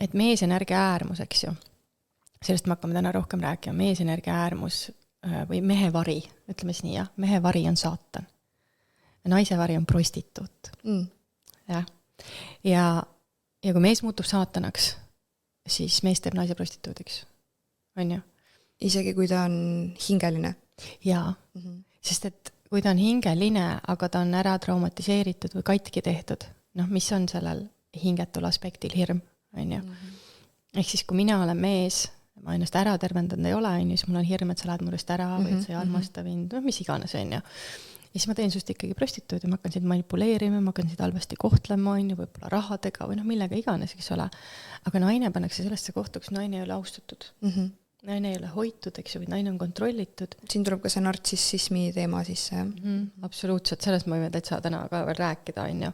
et meesenergia äärmus, eks ju, sellest me hakkame täna rohkem rääkima, meesenergia äärmus või mehevari, ütleme siis nii, jah, mehevari on saatan. Naise vari on prostituut. Jah. Ja kui mees muutub saatanaks, siis mees teeb naise prostituudiks. On ju? Isegi kui ta on hingeline. Jaa, sest et kui ta on hingeline, aga ta on ära traumatiseeritud või katki tehtud, mis on sellel hingetul aspektil hirm, on ju. Ehk siis, kui mina olen mees, ma ennast ära tervendanud ei ole, siis mul on hirm, et sa lähed murest ära või et sa ei armasta mind, mis iganes, on ju. Ja siis ma teen sust ikkagi prostituudi, ma hakkan sind manipuleerima, ma hakkan sind halvasti kohtlema, on ju, võib-olla rahadega või millega iganes, eks ole. Aga naine pannakse sellesse kohta, kus naine ei ole austatud. Naine ei ole hoitud, eks ju, või naine on kontrollitud. Siin tuleb ka see nartsissismi teema sisse. Absoluutselt, sellest ma võin täitsa täna ka veel rääkida, on ju.